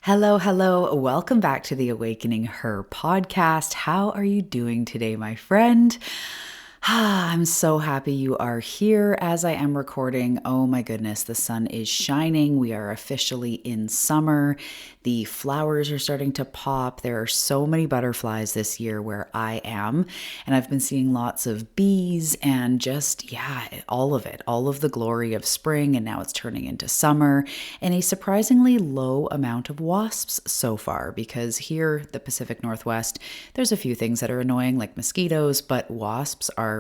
Hello, hello. Welcome back to the Awakening Her podcast. How are you doing today, my friend? I'm so happy you are here as I am recording. Oh my goodness, the sun is shining. We are officially in summer. The flowers are starting to pop. There are so many butterflies this year where I am. And I've been seeing lots of bees and just, all of it, all of the glory of spring. And now it's turning into summer and a surprisingly low amount of wasps so far because here, the Pacific Northwest, there's a few things that are annoying like mosquitoes, but wasps are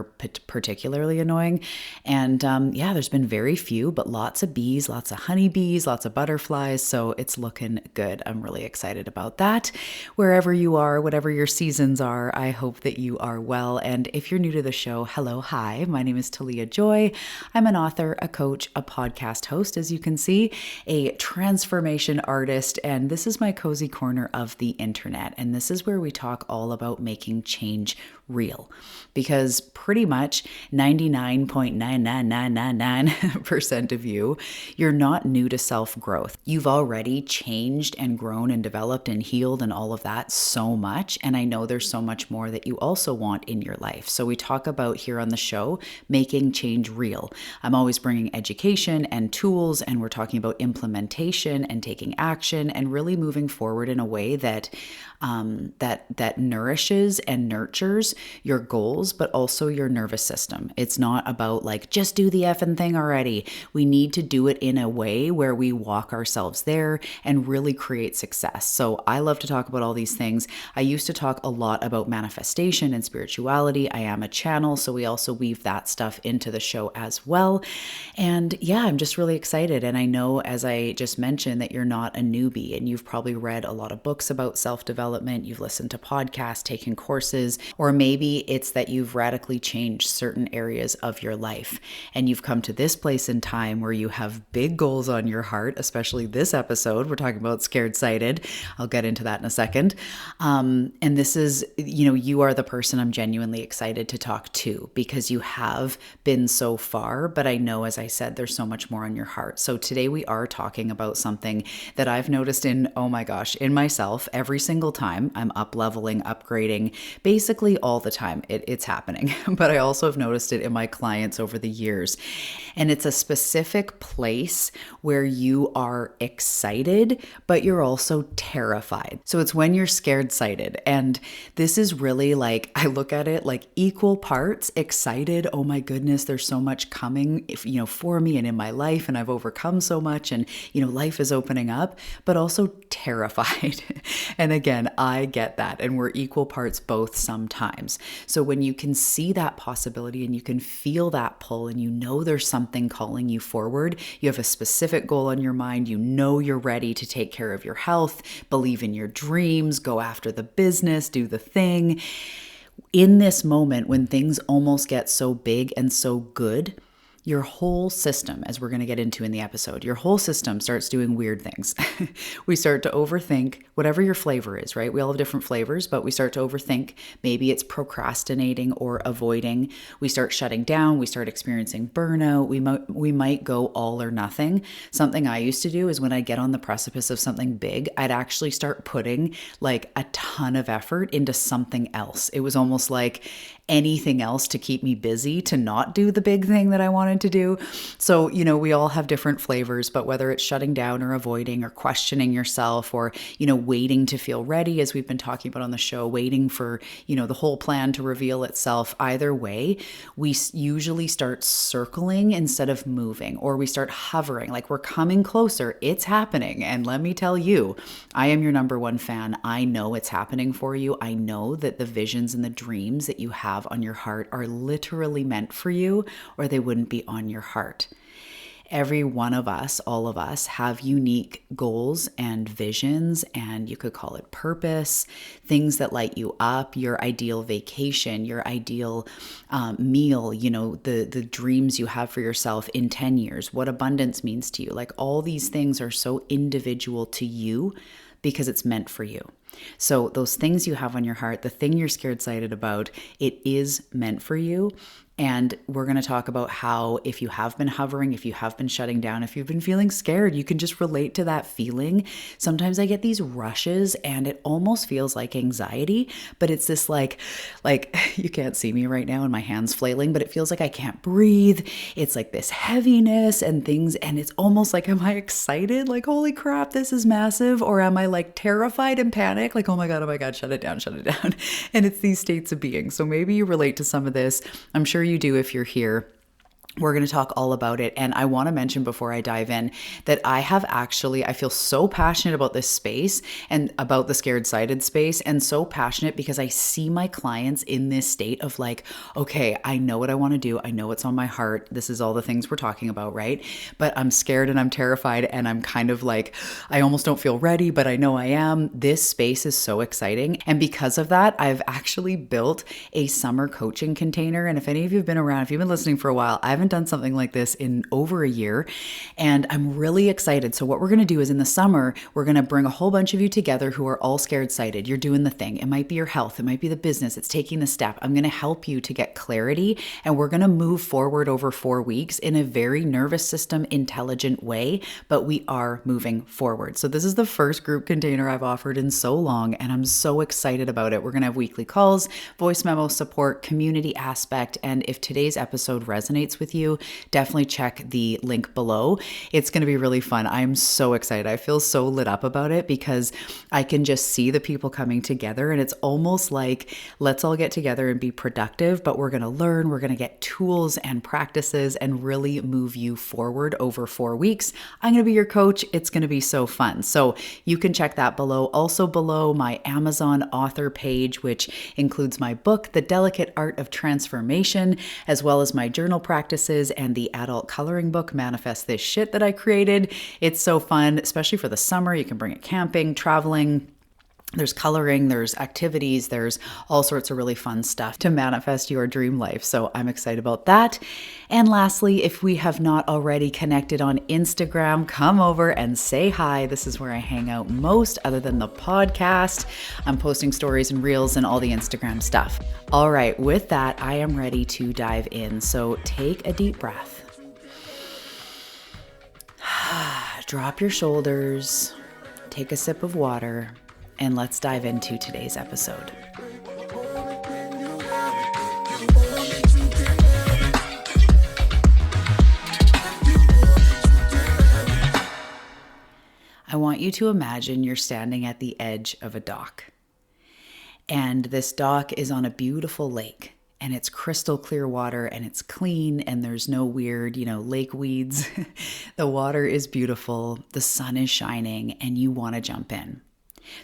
particularly annoying. And there's been very few, but lots of bees, lots of honeybees, lots of butterflies. So it's looking good. I'm really excited about that. Wherever you are, whatever your seasons are, I hope that you are well. And if you're new to the show, hello, hi. My name is Talia Joy. I'm an author, a coach, a podcast host, as you can see, a transformation artist, and this is my cozy corner of the internet. And this is where we talk all about making change real, because pretty much 99.99999% of you're not new to self-growth. You've already changed and grown and developed and healed and all of that so much. And I know there's so much more that you also want in your life. So we talk about here on the show, making change real. I'm always bringing education and tools, and we're talking about implementation and taking action and really moving forward in a way that that nourishes and nurtures your goals, but also your nervous system. It's not about like, just do the effing thing already. We need to do it in a way where we walk ourselves there and really create success. So I love to talk about all these things. I used to talk a lot about manifestation and spirituality. I am a channel, so we also weave that stuff into the show as well. And yeah, I'm just really excited. And I know, as I just mentioned, that you're not a newbie and you've probably read a lot of books about self-development. You've listened to podcasts, taken courses, or maybe it's that you've radically changed certain areas of your life and you've come to this place in time where you have big goals on your heart, especially this episode. We're talking about Scared-Cited. I'll get into that in a second. And this is, you are the person I'm genuinely excited to talk to because you have been so far, but I know, as I said, there's so much more on your heart. So today we are talking about something that I've noticed in myself every single time. I'm up-leveling, upgrading, basically all the time. It's happening. But I also have noticed it in my clients over the years. And it's a specific place where you are excited, but you're also terrified. So it's when you're scared-cited. And this is really like, I look at it like equal parts excited. Oh my goodness, there's so much coming, for me and in my life, and I've overcome so much, and life is opening up, but also terrified. And again, I get that, and we're equal parts both sometimes. So when you can see that possibility and you can feel that pull and there's something calling you forward, you have a specific goal on your mind, you're ready to take care of your health, believe in your dreams, go after the business, do the thing. In this moment when things almost get so big and so good, your whole system, as we're going to get into in the episode, your whole system starts doing weird things. We start to overthink whatever your flavor is, right? We all have different flavors, but we start to overthink. Maybe it's procrastinating or avoiding. We start shutting down. We start experiencing burnout. We might go all or nothing. Something I used to do is when I get on the precipice of something big, I'd actually start putting like a ton of effort into something else. It was almost like anything else to keep me busy, to not do the big thing that I wanted to do. So, we all have different flavors, but whether it's shutting down or avoiding or questioning yourself or, waiting to feel ready, as we've been talking about on the show, waiting for, the whole plan to reveal itself, either way, we usually start circling instead of moving, or we start hovering, like we're coming closer. It's happening. And let me tell you, I am your number one fan. I know it's happening for you. I know that the visions and the dreams that you have on your heart are literally meant for you, or they wouldn't be on your heart. Every one of us, all of us, have unique goals and visions, and you could call it purpose, things that light you up, your ideal vacation, your ideal meal, the dreams you have for yourself in 10 years, what abundance means to you. Like all these things are so individual to you because it's meant for you. So those things you have on your heart, the thing you're scared-cited about, it is meant for you. And we're going to talk about how if you have been hovering, if you have been shutting down, if you've been feeling scared, you can just relate to that feeling. Sometimes I get these rushes and it almost feels like anxiety, but it's this like you can't see me right now and my hands flailing, but it feels like I can't breathe. It's like this heaviness and things. And it's almost like, am I excited? Like, holy crap, this is massive. Or am I like terrified and panic? Like, oh my God, shut it down, shut it down. And it's these states of being. So maybe you relate to some of this. I'm sure you do if you're here. We're going to talk all about it. And I want to mention before I dive in that I feel so passionate about this space and about the scared-cited space, and so passionate because I see my clients in this state of like, okay, I know what I want to do. I know what's on my heart. This is all the things we're talking about, right? But I'm scared and I'm terrified and I'm kind of like, I almost don't feel ready, but I know I am. This space is so exciting. And because of that, I've actually built a summer coaching container. And if any of you have been around, if you've been listening for a while, I haven't done something like this in over a year, and I'm really excited. So what we're going to do is in the summer, we're going to bring a whole bunch of you together who are all scared-cited. You're doing the thing. It might be your health. It might be the business. It's taking the step. I'm going to help you to get clarity, and we're going to move forward over 4 weeks in a very nervous system intelligent way, but we are moving forward. So this is the first group container I've offered in so long, and I'm so excited about it. We're going to have weekly calls, voice memo support, community aspect, and if today's episode resonates with you, definitely check the link below. It's going to be really fun. I'm so excited. I feel so lit up about it because I can just see the people coming together, and it's almost like let's all get together and be productive, but we're going to learn, we're going to get tools and practices and really move you forward over 4 weeks. I'm going to be your coach. It's going to be so fun. So you can check that below. Also below, my Amazon author page, which includes my book, The Delicate Art of Transformation, as well as my journal practices and the adult coloring book, Manifest This Shit, that I created. It's so fun, especially for the summer. You can bring it camping, traveling. There's coloring, there's activities, there's all sorts of really fun stuff to manifest your dream life. So I'm excited about that. And lastly, if we have not already connected on Instagram, come over and say hi. This is where I hang out most other than the podcast. I'm posting stories and reels and all the Instagram stuff. All right, with that, I am ready to dive in. So take a deep breath. Drop your shoulders, take a sip of water, and let's dive into today's episode. I want you to imagine you're standing at the edge of a dock. And this dock is on a beautiful lake. And it's crystal clear water and it's clean and there's no weird, lake weeds. The water is beautiful, the sun is shining, and you want to jump in.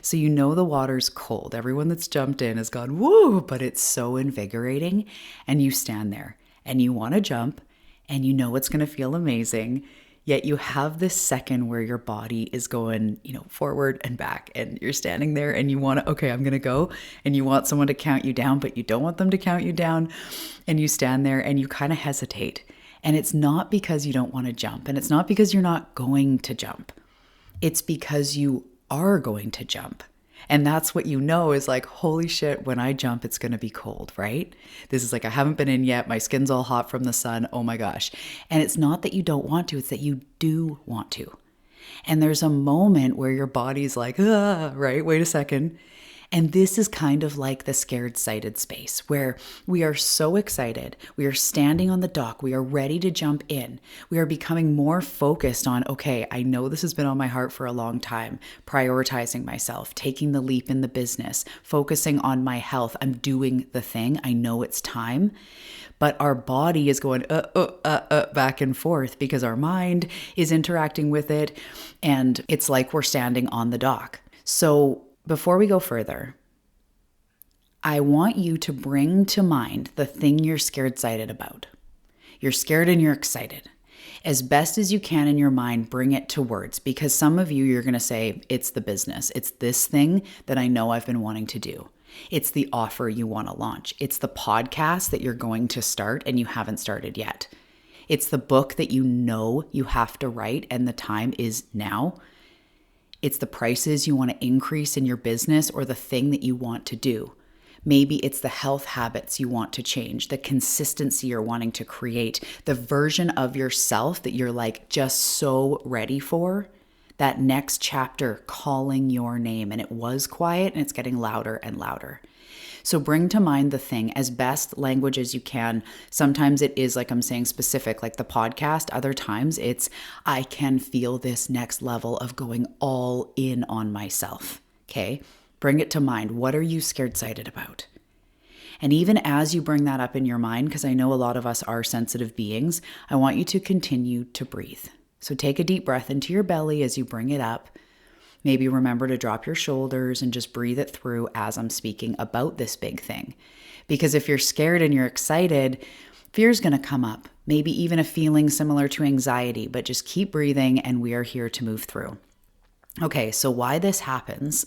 So the water's cold. Everyone that's jumped in has gone, woo, but it's so invigorating. And you stand there and you want to jump and you know it's going to feel amazing. Yet you have this second where your body is going, forward and back, and you're standing there and you want to, okay, I'm going to go, and you want someone to count you down, but you don't want them to count you down. And you stand there and you kind of hesitate. And it's not because you don't want to jump, and it's not because you're not going to jump. It's because you are going to jump. And that's what is like, holy shit, when I jump, it's going to be cold, right? This is like, I haven't been in yet. My skin's all hot from the sun. Oh my gosh. And it's not that you don't want to, it's that you do want to. And there's a moment where your body's like, right? Wait a second. And this is kind of like the scared-cited space where we are so excited. We are standing on the dock. We are ready to jump in. We are becoming more focused on, okay, I know this has been on my heart for a long time, prioritizing myself, taking the leap in the business, focusing on my health. I'm doing the thing. I know it's time. But our body is going back and forth because our mind is interacting with it. And it's like we're standing on the dock. So before we go further, I want you to bring to mind the thing you're scared-cited about. You're scared and you're excited. As best as you can in your mind, bring it to words, because some of you're going to say, it's the business. It's this thing that I know I've been wanting to do. It's the offer you want to launch. It's the podcast that you're going to start and you haven't started yet. It's the book that you know you have to write and the time is now. It's the prices you want to increase in your business or the thing that you want to do. Maybe it's the health habits you want to change, the consistency you're wanting to create, the version of yourself that you're like just so ready for. That next chapter calling your name, and it was quiet and it's getting louder and louder. So bring to mind the thing as best language as you can. Sometimes it is, like I'm saying, specific, like the podcast. Other times it's, I can feel this next level of going all in on myself. Okay? Bring it to mind. What are you scared-cited about? And even as you bring that up in your mind, because I know a lot of us are sensitive beings, I want you to continue to breathe. So take a deep breath into your belly as you bring it up. Maybe remember to drop your shoulders and just breathe it through as I'm speaking about this big thing. Because if you're scared and you're excited, fear's going to come up. Maybe even a feeling similar to anxiety, but just keep breathing and we are here to move through. Okay, so why this happens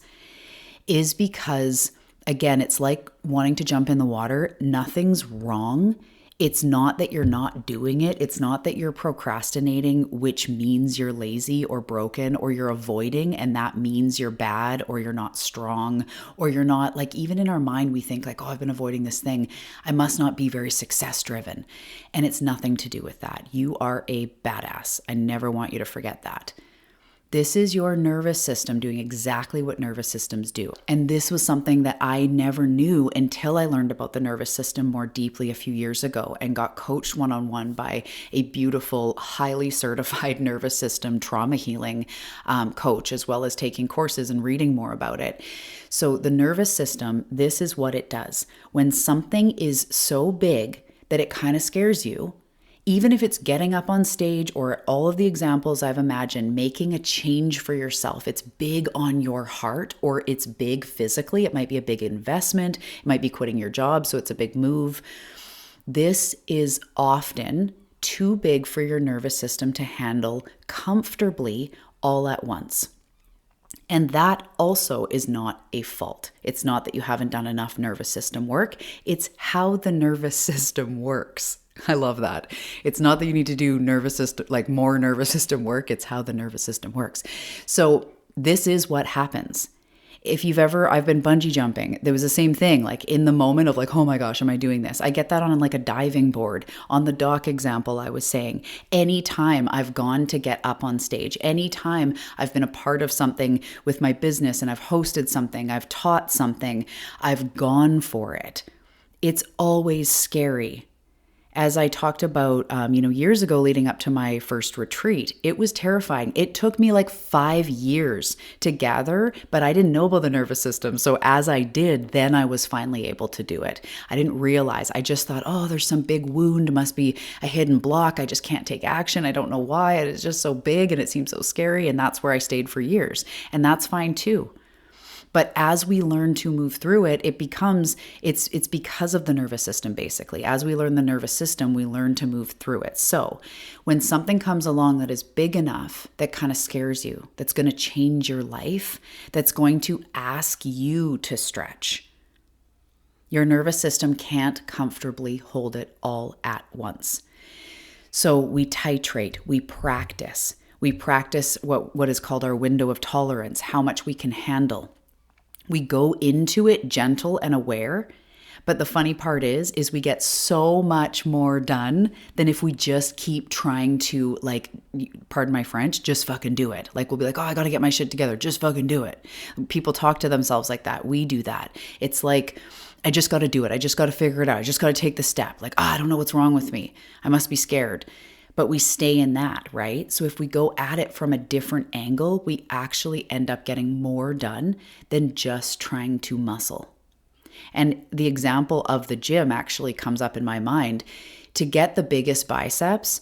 is because, again, it's like wanting to jump in the water. Nothing's wrong. It's not that you're not doing it. It's not that you're procrastinating, which means you're lazy or broken, or you're avoiding, and that means you're bad or you're not strong or you're not, like, even in our mind, we think like, oh, I've been avoiding this thing. I must not be very success driven. And it's nothing to do with that. You are a badass. I never want you to forget that. This is your nervous system doing exactly what nervous systems do. And this was something that I never knew until I learned about the nervous system more deeply a few years ago and got coached one-on-one by a beautiful, highly certified nervous system trauma healing coach, as well as taking courses and reading more about it. So the nervous system, this is what it does. When something is so big that it kind of scares you, even if it's getting up on stage or all of the examples I've imagined, making a change for yourself, it's big on your heart or it's big physically. It might be a big investment. It might be quitting your job, so it's a big move. This is often too big for your nervous system to handle comfortably all at once. And that also is not a fault. It's not that you haven't done enough nervous system work. It's how the nervous system works. I love that. It's not that you need to do more nervous system work. It's how the nervous system works. So this is what happens. I've been bungee jumping. There was the same thing, like in the moment of like, oh my gosh, am I doing this? I get that on like a diving board. On the dock example, I was saying, anytime I've gone to get up on stage, anytime I've been a part of something with my business and I've hosted something, I've taught something, I've gone for it. It's always scary. As I talked about, years ago leading up to my first retreat, it was terrifying. It took me like 5 years to gather, but I didn't know about the nervous system. So as I did, then I was finally able to do it. I didn't realize. I just thought, oh, there's some big wound, must be a hidden block. I just can't take action. I don't know why. It's just so big and it seems so scary. And that's where I stayed for years. And that's fine too. But as we learn to move through it, it's because of the nervous system, basically. As we learn the nervous system, we learn to move through it. So when something comes along that is big enough, that kind of scares you, that's going to change your life, that's going to ask you to stretch, your nervous system can't comfortably hold it all at once. So we titrate, we practice. We practice what is called our window of tolerance, how much we can handle. We go into it gentle and aware, but the funny part is we get so much more done than if we just keep trying to, like, pardon my French, just fucking do it. Like, we'll be like, oh, I got to get my shit together. Just fucking do it. People talk to themselves like that. We do that. It's like, I just got to do it. I just got to figure it out. I just got to take the step. Like, I don't know what's wrong with me. I must be scared. But we stay in that, right? So if we go at it from a different angle, we actually end up getting more done than just trying to muscle. And the example of the gym actually comes up in my mind. To get the biggest biceps,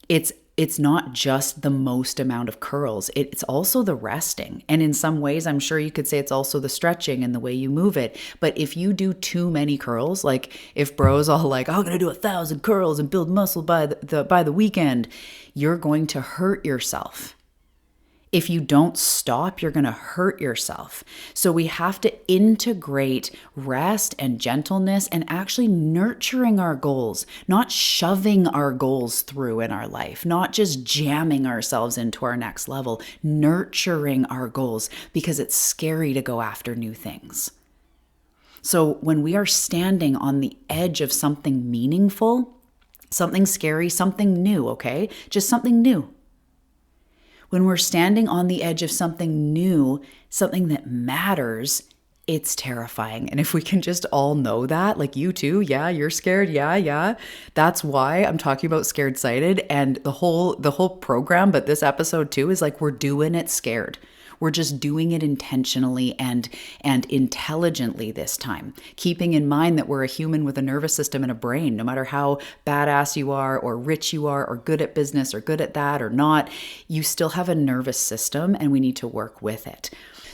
it's not just the most amount of curls. It's also the resting. And in some ways, I'm sure you could say it's also the stretching and the way you move it. But if you do too many curls, like if bros all like, oh, I'm going to do 1,000 curls and build muscle by the weekend, you're going to hurt yourself. If you don't stop, you're going to hurt yourself. So we have to integrate rest and gentleness and actually nurturing our goals, not shoving our goals through in our life, not just jamming ourselves into our next level, nurturing our goals because it's scary to go after new things. So when we are standing on the edge of something meaningful, something scary, something new, okay? Just something new. When we're standing on the edge of something new, something that matters, it's terrifying. And if we can just all know that, like you too, yeah, you're scared, yeah. That's why I'm talking about Scared-Cited and the whole program, but this episode too is like we're doing it scared. We're just doing it intentionally and intelligently this time, keeping in mind that we're a human with a nervous system and a brain. No matter how badass you are or rich you are or good at business or good at that or not, you still have a nervous system and we need to work with it.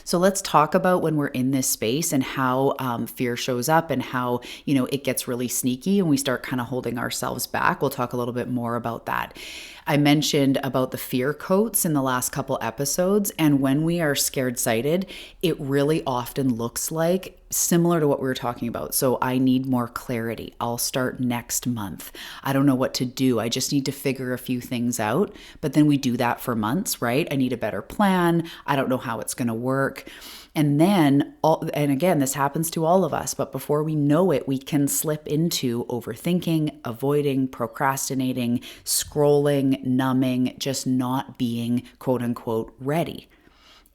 So let's talk about when we're in this space and how fear shows up and how, it gets really sneaky and we start kind of holding ourselves back. We'll talk a little bit more about that. I mentioned about the fear coats in the last couple episodes. And when we are scared-cited, it really often looks like similar to what we were talking about. So I need more clarity. I'll start next month. I don't know what to do. I just need to figure a few things out. But then we do that for months, right? I need a better plan. I don't know how it's going to work. And then, and again, this happens to all of us, but before we know it, we can slip into overthinking, avoiding, procrastinating, scrolling, numbing, just not being quote unquote ready.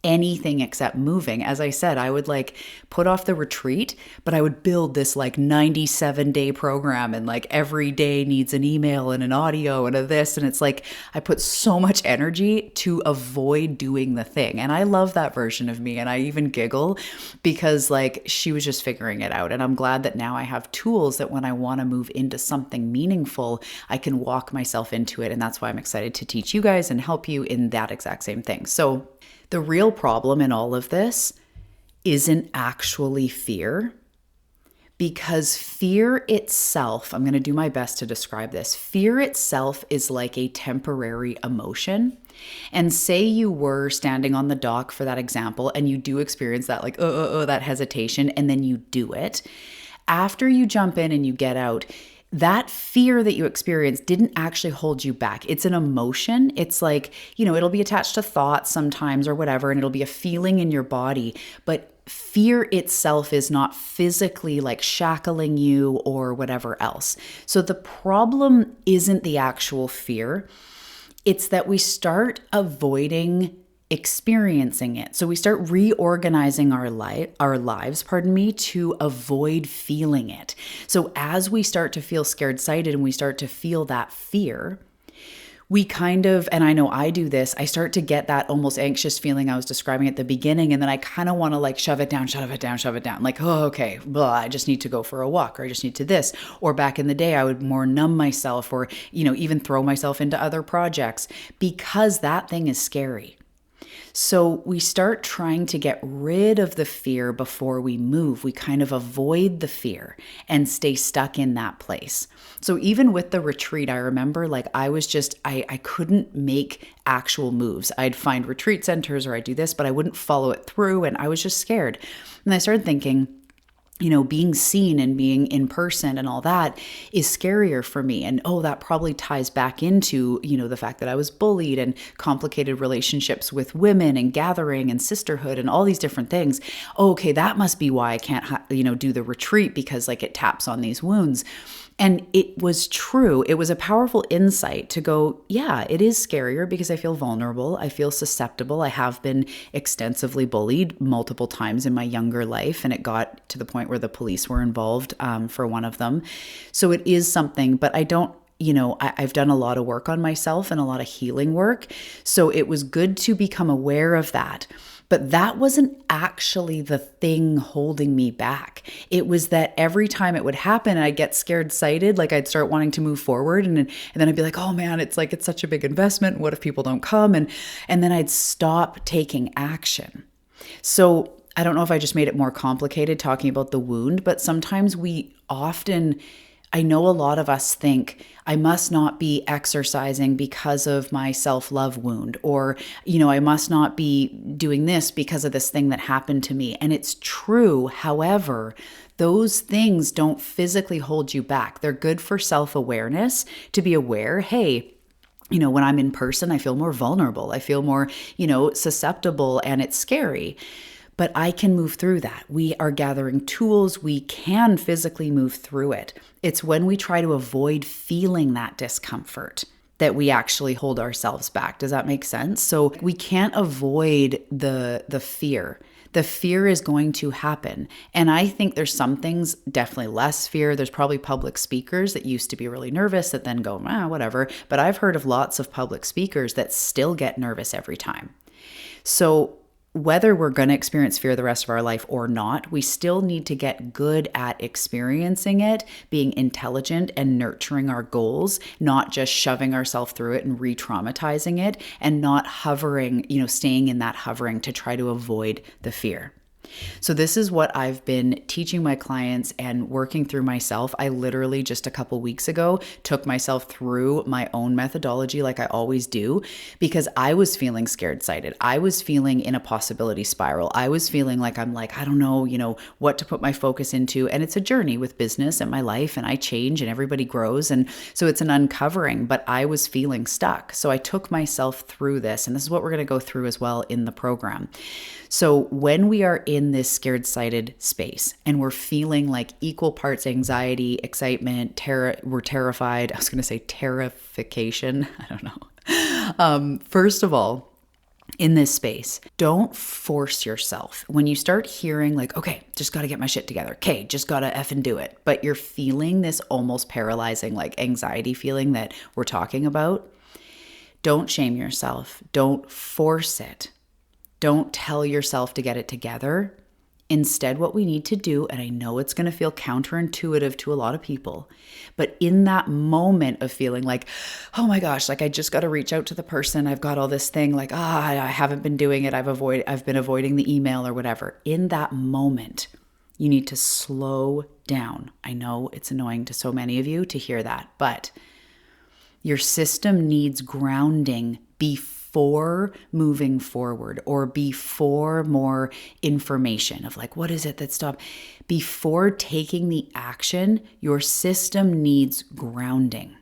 Anything except moving. As I said, I would put off the retreat, but I would build this 97-day program and every day needs an email and an audio and a this. And it's I put so much energy to avoid doing the thing. And I love that version of me. And I even giggle because she was just figuring it out. And I'm glad that now I have tools that when I want to move into something meaningful, I can walk myself into it. And that's why I'm excited to teach you guys and help you in that exact same thing. So the real problem in all of this isn't actually fear, because fear itself, I'm going to do my best to describe this. Fear itself is like a temporary emotion. And say you were standing on the dock for that example, and you do experience that that hesitation, and then you do it. After you jump in and you get out, that fear that you experienced didn't actually hold you back. It's an emotion. It's it'll be attached to thoughts sometimes or whatever, and it'll be a feeling in your body. But fear itself is not physically shackling you or whatever else. So the problem isn't the actual fear. It's that we start avoiding experiencing it. So we start reorganizing our lives, to avoid feeling it. So as we start to feel scared-cited and we start to feel that fear, we kind of, and I know I do this, I start to get that almost anxious feeling I was describing at the beginning. And then I kind of want to shove it down. Oh, okay, blah, I just need to go for a walk, or I just need to this. Or back in the day, I would more numb myself or, even throw myself into other projects because that thing is scary. So we start trying to get rid of the fear before we move. We kind of avoid the fear and stay stuck in that place. So even with the retreat, I remember I couldn't make actual moves. I'd find retreat centers or I'd do this, but I wouldn't follow it through. And I was just scared. And I started thinking, being seen and being in person and all that is scarier for me. And that probably ties back into, the fact that I was bullied and complicated relationships with women and gathering and sisterhood and all these different things. Okay, that must be why I can't, do the retreat, because it taps on these wounds. And it was true. It was a powerful insight to go, yeah, it is scarier because I feel vulnerable. I feel susceptible. I have been extensively bullied multiple times in my younger life. And it got to the point where the police were involved for one of them. So it is something, but I don't, I've done a lot of work on myself and a lot of healing work. So it was good to become aware of that. But that wasn't actually the thing holding me back. It was that every time it would happen, I'd get scared-cited, I'd start wanting to move forward. And then I'd be like, oh man, it's such a big investment. What if people don't come? And then I'd stop taking action. So I don't know if I just made it more complicated talking about the wound, but sometimes we often I know a lot of us think I must not be exercising because of my self-love wound, or, I must not be doing this because of this thing that happened to me. And it's true. However, those things don't physically hold you back. They're good for self-awareness, to be aware, hey, when I'm in person, I feel more vulnerable. I feel more, susceptible, and it's scary. But I can move through that. We are gathering tools. We can physically move through it. It's when we try to avoid feeling that discomfort that we actually hold ourselves back. Does that make sense? So we can't avoid the fear. The fear is going to happen. And I think there's some things, definitely less fear. There's probably public speakers that used to be really nervous that then go, whatever. But I've heard of lots of public speakers that still get nervous every time. So whether we're going to experience fear the rest of our life or not, we still need to get good at experiencing it, being intelligent and nurturing our goals, not just shoving ourselves through it and re-traumatizing it, and not hovering, staying in that hovering to try to avoid the fear. So this is what I've been teaching my clients and working through myself. I literally just a couple weeks ago took myself through my own methodology like I always do, because I was feeling scared-cited. I was feeling in a possibility spiral. I was feeling like I don't know, what to put my focus into. And it's a journey with business and my life, and I change and everybody grows. And so it's an uncovering, but I was feeling stuck. So I took myself through this, and this is what we're going to go through as well in the program. So when we are in this scared-cited space and we're feeling like equal parts anxiety, excitement, we're terrified. I was going to say terrification. I don't know. First of all, in this space, don't force yourself. When you start hearing like, okay, just got to get my shit together. Okay, just got to effing do it. But you're feeling this almost paralyzing like anxiety feeling that we're talking about. Don't shame yourself. Don't force it. Don't tell yourself to get it together. Instead, what we need to do, and I know it's going to feel counterintuitive to a lot of people, but in that moment of feeling like, oh my gosh, like I just got to reach out to the person, I've got all this thing, like, I haven't been doing it, I've been avoiding the email or whatever. In that moment, you need to slow down. I know it's annoying to so many of you to hear that, but your system needs grounding before moving forward, or before more information of like, what is it that stopped? Before taking the action, your system needs grounding.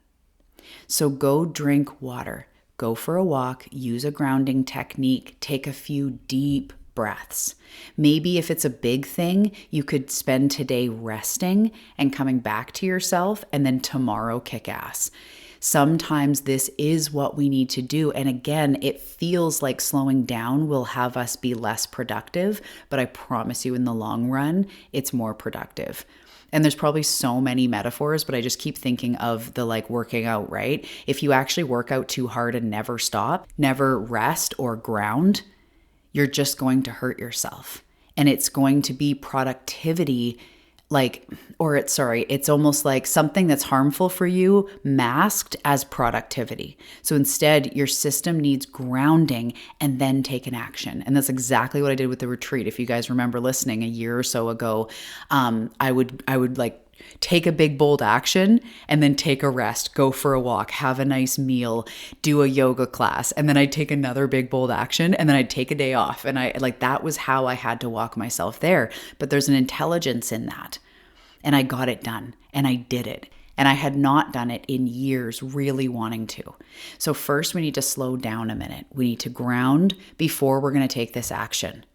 So go drink water, go for a walk, use a grounding technique, take a few deep breaths. Maybe if it's a big thing, you could spend today resting and coming back to yourself, and then tomorrow kick ass. Sometimes this is what we need to do. And again, it feels like slowing down will have us be less productive, but I promise you in the long run, it's more productive. And there's probably so many metaphors, but I just keep thinking of the like working out, right? If you actually work out too hard and never stop, never rest or ground, you're just going to hurt yourself. And it's going to be productivity it's almost like something that's harmful for you masked as productivity. So instead, your system needs grounding and then take an action. And that's exactly what I did with the retreat. If you guys remember listening a year or so ago, I would like take a big, bold action and then take a rest, go for a walk, have a nice meal, do a yoga class. And then I'd take another big, bold action, and then I'd take a day off. And that was how I had to walk myself there. But there's an intelligence in that. And I got it done, and I did it. And I had not done it in years, really wanting to. So first we need to slow down a minute. We need to ground before we're going to take this action.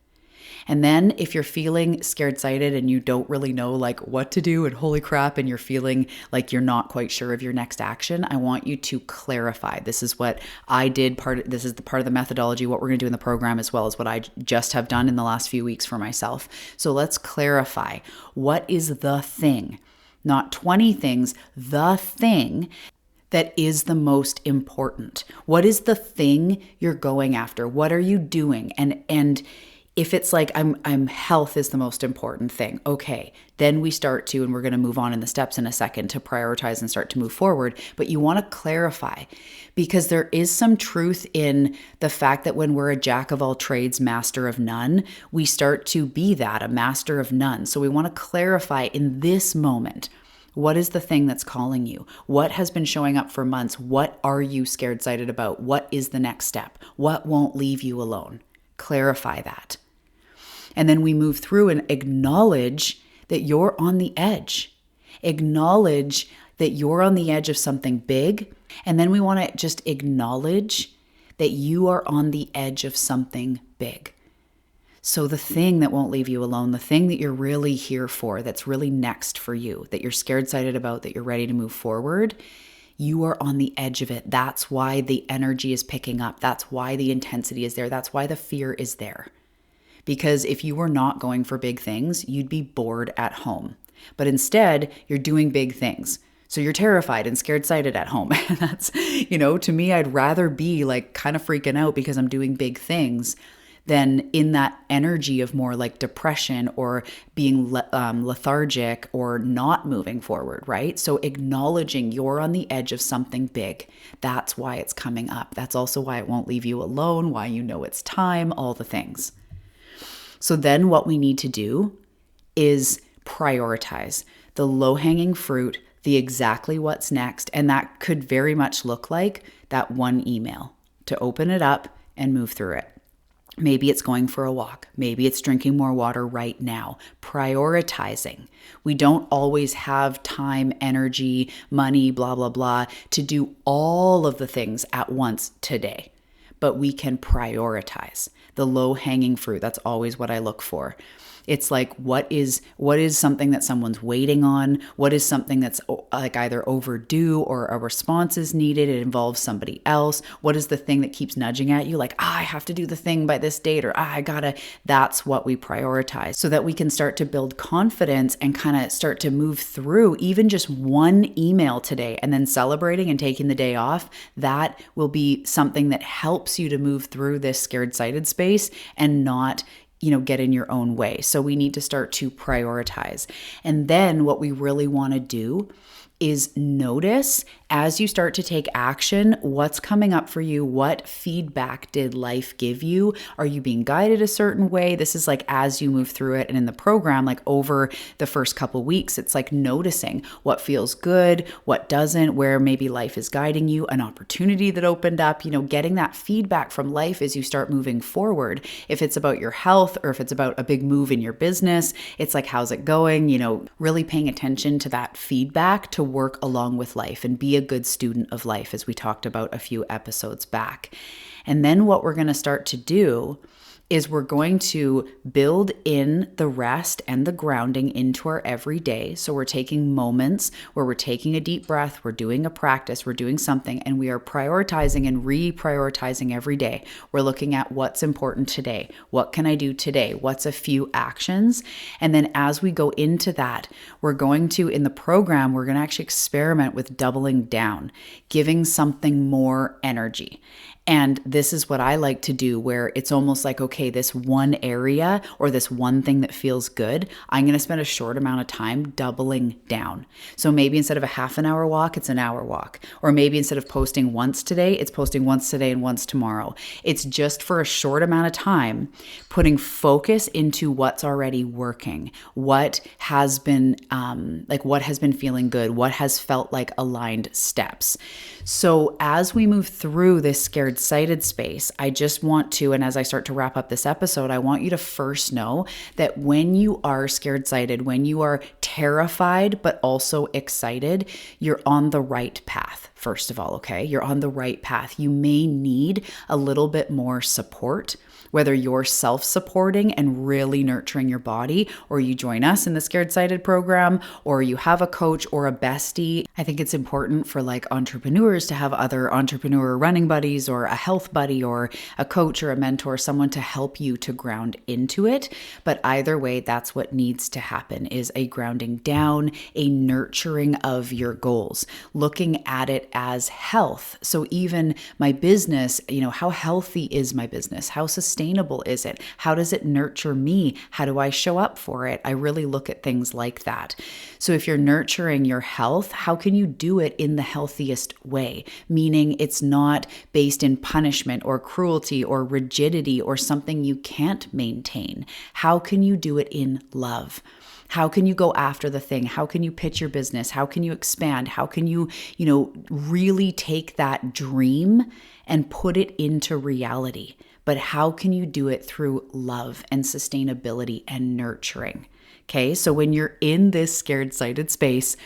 And then if you're feeling scared-cited and you don't really know like what to do, and holy crap, and you're feeling like you're not quite sure of your next action, I want you to clarify. This is what I did. This is the part of the methodology, what we're going to do in the program, as well as what I just have done in the last few weeks for myself. So let's clarify. What is the thing? Not 20 things, the thing that is the most important. What is the thing you're going after? What are you doing? And if it's like I'm health is the most important thing, okay, then we start to, and we're going to move on in the steps in a second to prioritize and start to move forward. But you want to clarify, because there is some truth in the fact that when we're a jack of all trades, master of none, we start to be that, a master of none. So we want to clarify in this moment, What is the thing that's calling you? What has been showing up for months? What are you scared-cited about? What is the next step? What won't leave you alone? Clarify that. And then we move through and acknowledge that you're on the edge. Acknowledge that you're on the edge of something big. And then we want to just acknowledge that you are on the edge of something big. So the thing that won't leave you alone, the thing that you're really here for, that's really next for you, that you're scared-cited about, that you're ready to move forward, you are on the edge of it. That's why the energy is picking up. That's why the intensity is there. That's why the fear is there. Because if you were not going for big things, you'd be bored at home. But instead, you're doing big things. So you're terrified and scared-cited at home. And that's, to me, I'd rather be like kind of freaking out because I'm doing big things than in that energy of more like depression or being lethargic or not moving forward, right? So acknowledging you're on the edge of something big. That's why it's coming up. That's also why it won't leave you alone, why you know it's time, all the things. So then what we need to do is prioritize the low-hanging fruit, the exactly what's next. And that could very much look like that one email, to open it up and move through it. Maybe it's going for a walk. Maybe it's drinking more water right now. Prioritizing. We don't always have time, energy, money, blah, blah, blah, to do all of the things at once today. But we can prioritize the low-hanging fruit. That's always what I look for. It's like, what is something that someone's waiting on? What is something that's like either overdue or a response is needed? It involves somebody else. What is the thing that keeps nudging at you? Like, I have to do the thing by this date, or I gotta, that's what we prioritize so that we can start to build confidence and kind of start to move through even just one email today and then celebrating and taking the day off. That will be something that helps you to move through this scared-cited space and not get in your own way. So we need to start to prioritize. And then what we really want to do is notice as you start to take action, what's coming up for you? What feedback did life give you? Are you being guided a certain way? This is like as you move through it. And in the program, like over the first couple weeks, it's like noticing what feels good, what doesn't, where maybe life is guiding you, an opportunity that opened up, getting that feedback from life as you start moving forward. If it's about your health or if it's about a big move in your business, it's like, how's it going? Really paying attention to that feedback to work along with life and be a good student of life, as we talked about a few episodes back. And then what we're going to start to do is we're going to build in the rest and the grounding into our everyday. So we're taking moments where we're taking a deep breath, we're doing a practice, we're doing something, and we are prioritizing and reprioritizing every day. We're looking at what's important today. What can I do today? What's a few actions? And then as we go into that, we're going to, in the program, we're going to actually experiment with doubling down, giving something more energy. And this is what I like to do, where it's almost like, okay, this one area or this one thing that feels good, I'm going to spend a short amount of time doubling down. So maybe instead of a half an hour walk, it's an hour walk. Or maybe instead of posting once today, it's posting once today and once tomorrow. It's just for a short amount of time, putting focus into what's already working, what has been what has been feeling good, what has felt like aligned steps. So as we move through this scared-cited space, I just want to, and as I start to wrap up this episode, I want you to first know that when you are scared-cited, when you are terrified but also excited, you're on the right path. First of all, okay? You're on the right path. You may need a little bit more support, whether you're self-supporting and really nurturing your body, or you join us in the Scared-Cited program, or you have a coach or a bestie. I think it's important for like entrepreneurs to have other entrepreneur running buddies or a health buddy or a coach or a mentor, someone to help you to ground into it. But either way, that's what needs to happen, is a grounding down, a nurturing of your goals, looking at it as health. So even my business, how healthy is my business? How sustainable sustainable is it? How does it nurture me? How do I show up for it? I really look at things like that. So if you're nurturing your health, how can you do it in the healthiest way? Meaning it's not based in punishment or cruelty or rigidity or something you can't maintain. How can you do it in love? How can you go after the thing? How can you pitch your business? How can you expand? How can you, really take that dream and put it into reality? But how can you do it through love and sustainability and nurturing? Okay, so when you're in this scared-cited space,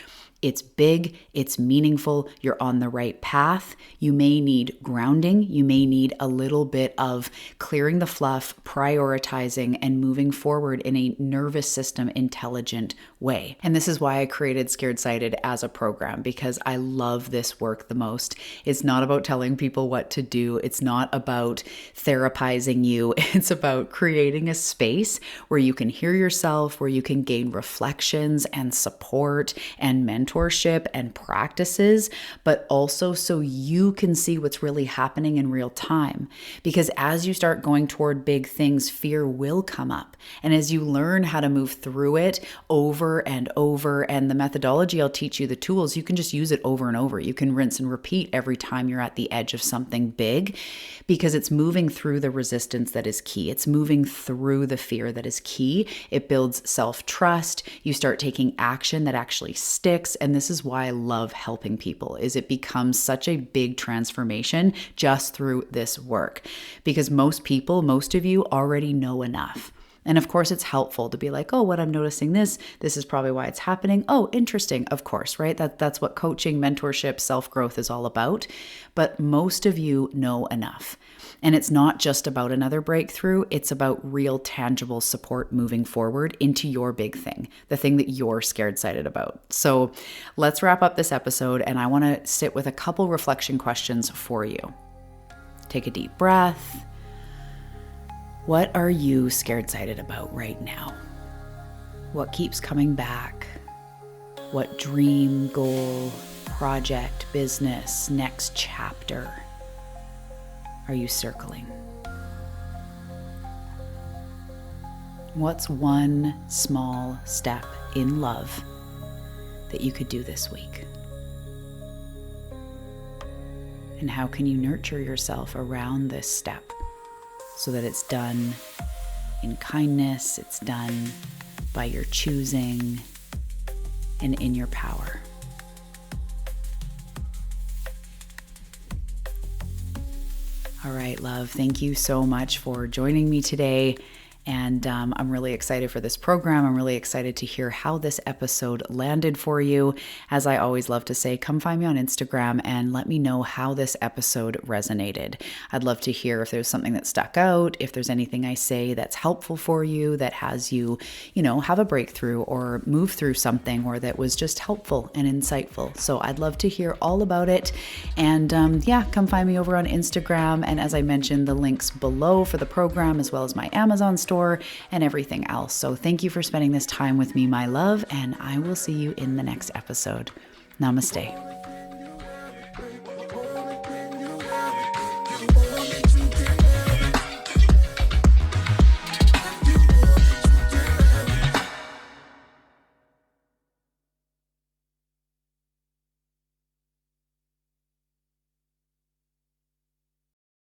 it's big, it's meaningful, you're on the right path. You may need grounding. You may need a little bit of clearing the fluff, prioritizing, and moving forward in a nervous system intelligent way. And this is why I created Scared-Cited as a program, because I love this work the most. It's not about telling people what to do. It's not about therapizing you. It's about creating a space where you can hear yourself, where you can gain reflections and support and mentorship and practices, but also so you can see what's really happening in real time. Because as you start going toward big things, fear will come up. And as you learn how to move through it over and over, and the methodology, I'll teach you the tools, you can just use it over and over. You can rinse and repeat every time you're at the edge of something big, because it's moving through the resistance that is key. It's moving through the fear that is key. It builds self-trust. You start taking action that actually sticks. And this is why I love helping people, is it becomes such a big transformation just through this work. Because most people, most of you already know enough. And of course, it's helpful to be like, oh, what I'm noticing this is probably why it's happening. Oh, interesting. Of course, right? That's what coaching, mentorship, self-growth is all about. But most of you know enough. And it's not just about another breakthrough. It's about real, tangible support moving forward into your big thing, the thing that you're scared-cited about. So let's wrap up this episode. And I want to sit with a couple reflection questions for you. Take a deep breath. What are you scared-cited about right now? What keeps coming back? What dream, goal, project, business, next chapter are you circling? What's one small step in love that you could do this week? And how can you nurture yourself around this step so that it's done in kindness, it's done by your choosing, and in your power? All right, love, thank you so much for joining me today. And I'm really excited for this program. I'm really excited to hear how this episode landed for you. As I always love to say, come find me on Instagram and let me know how this episode resonated. I'd love to hear if there's something that stuck out, if there's anything I say that's helpful for you, that has you, have a breakthrough or move through something, or that was just helpful and insightful. So I'd love to hear all about it. And come find me over on Instagram. And as I mentioned, the links below for the program, as well as my Amazon store and everything else. So thank you for spending this time with me, my love, and I will see you in the next episode. Namaste.